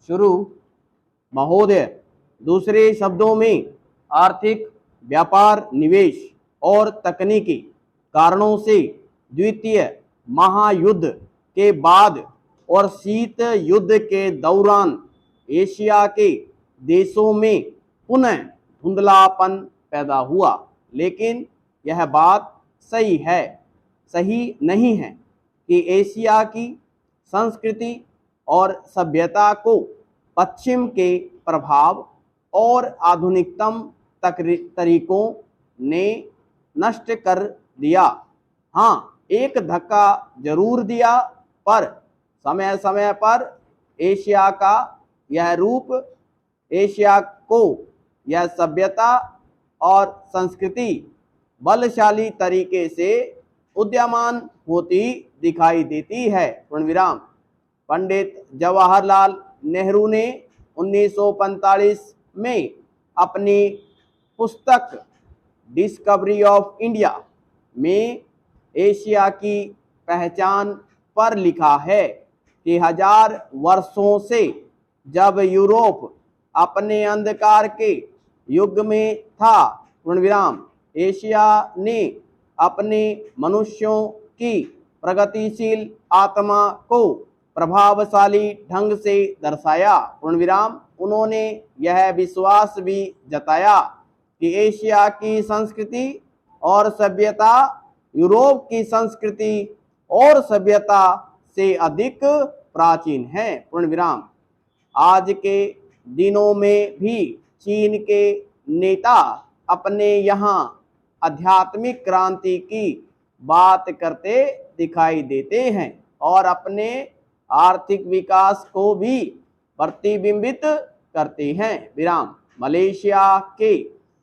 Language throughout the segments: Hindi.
शुरू महोदय। दूसरे शब्दों में आर्थिक, व्यापार, निवेश और तकनीकी कारणों से द्वितीय महायुद्ध के बाद और शीत युद्ध के दौरान एशिया के देशों में पुनः धुंधलापन पैदा हुआ। लेकिन यह बात सही नहीं है कि एशिया की संस्कृति और सभ्यता को पश्चिम के प्रभाव और आधुनिकतम तरीकों ने नष्ट कर दिया। हाँ, एक धक्का जरूर दिया, पर समय समय पर एशिया का यह रूप, एशिया को यह सभ्यता और संस्कृति बलशाली तरीके से उदयमान होती दिखाई देती है। पूर्णविराम। पंडित जवाहरलाल नेहरू ने 1945 में अपनी पुस्तक डिस्कवरी ऑफ इंडिया में एशिया की पहचान पर लिखा है कि 1000 वर्षों से जब यूरोप अपने अंधकार के युग में था, पूर्णविराम, एशिया ने अपने मनुष्यों की प्रगतिशील आत्मा को प्रभावशाली ढंग से दर्शाया। पूर्णविराम। उन्होंने यह विश्वास भी जताया कि एशिया की संस्कृति और सभ्यता यूरोप की संस्कृति और सभ्यता से अधिक प्राचीन है। पूर्णविराम। आज के दिनों में भी चीन के नेता अपने यहाँ आध्यात्मिक क्रांति की बात करते दिखाई देते हैं और अपने आर्थिक विकास को भी प्रतिबिंबित करते हैं। विराम। मलेशिया के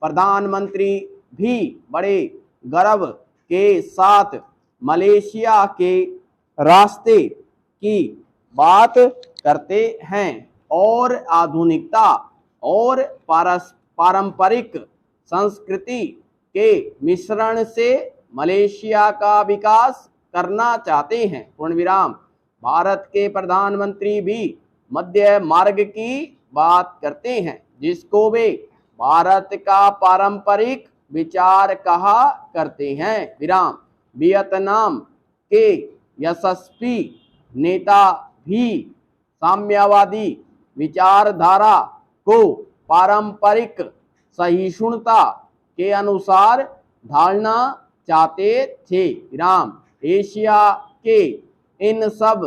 प्रधानमंत्री भी बड़े गर्व के साथ मलेशिया के रास्ते की बात करते हैं और आधुनिकता और पारंपरिक संस्कृति के मिश्रण से मलेशिया का विकास करना चाहते हैं। पूर्णविराम। भारत के प्रधानमंत्री भी मध्य मार्ग की बात करते हैं, जिसको वे भारत का पारंपरिक विचार कहा करते हैं। विराम। वियतनाम के यशस्वी नेता भी साम्यवादी विचारधारा को पारंपरिक सहिष्णुता के अनुसार ढालना चाहते थे। विराम। एशिया के इन सब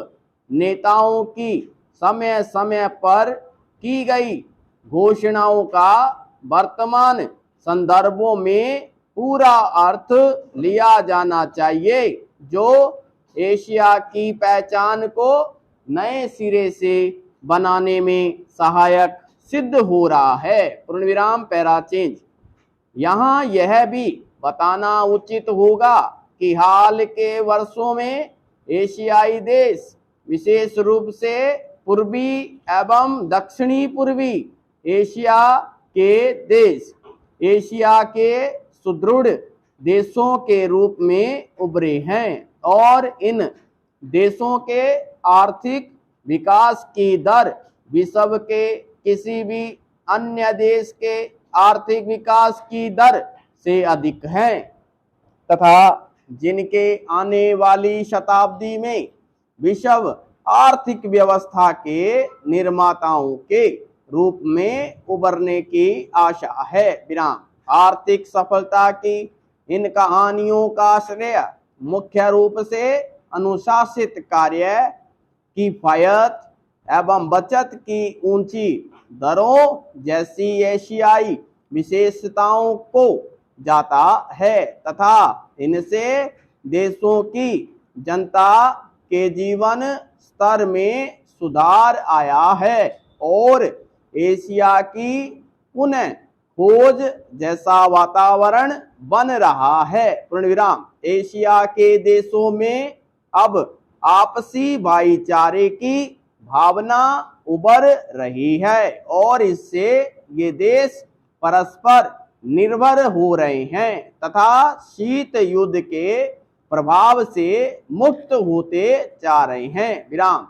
नेताओं की समय समय पर की गई घोषणाओं का वर्तमान संदर्भों में पूरा अर्थ लिया जाना चाहिए, जो एशिया की पहचान को नए सिरे से बनाने में सहायक सिद्ध हो रहा है। पूर्णविराम। Para change. यहाँ यह भी बताना उचित होगा कि हाल के वर्षों में एशियाई देश, विशेष रूप से पूर्वी एवं दक्षिणी पूर्वी एशिया के देश, एशिया के सुदृढ़ देशों के रूप में उभरे हैं और इन देशों के आर्थिक विकास की दर विश्व के किसी भी अन्य देश के आर्थिक विकास की दर से अधिक है तथा जिनके आने वाली शताब्दी में विश्व आर्थिक व्यवस्था के निर्माताओं के रूप में उभरने की आशा है। विराम। आर्थिक सफलता की इन कहानियों का श्रेय मुख्य रूप से अनुशासित कार्य, किफायत एवं बचत की ऊंची दरों जैसी एशियाई विशेषताओं को जाता है तथा इनसे देशों की जनता के जीवन स्तर में सुधार आया है और एशिया की पुनः खोज जैसा वातावरण बन रहा है। पूर्णविराम। एशिया के देशों में अब आपसी भाईचारे की भावना उभर रही है और इससे ये देश परस्पर निर्भर हो रहे हैं तथा शीत युद्ध के प्रभाव से मुक्त होते जा रहे हैं। विराम।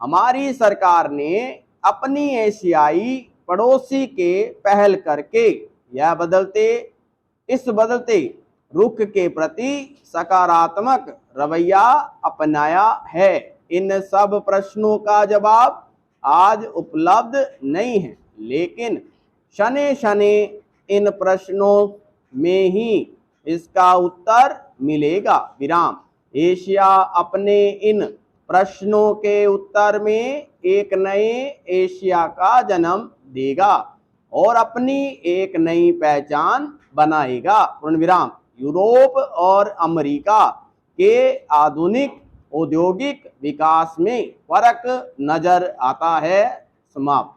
हमारी सरकार ने अपनी एशियाई पड़ोसी के पहल करके यह इस बदलते रुख के प्रति सकारात्मक रवैया अपनाया है। इन सब प्रश्नों का जवाब आज उपलब्ध नहीं है, लेकिन शने शने इन प्रश्नों में ही इसका उत्तर मिलेगा। विराम। एशिया अपने इन प्रश्नों के उत्तर में एक नए एशिया का जन्म देगा और अपनी एक नई पहचान बनाएगा। पूर्ण विराम। यूरोप और अमेरिका के आधुनिक औद्योगिक विकास में फर्क नजर आता है। समाप्त।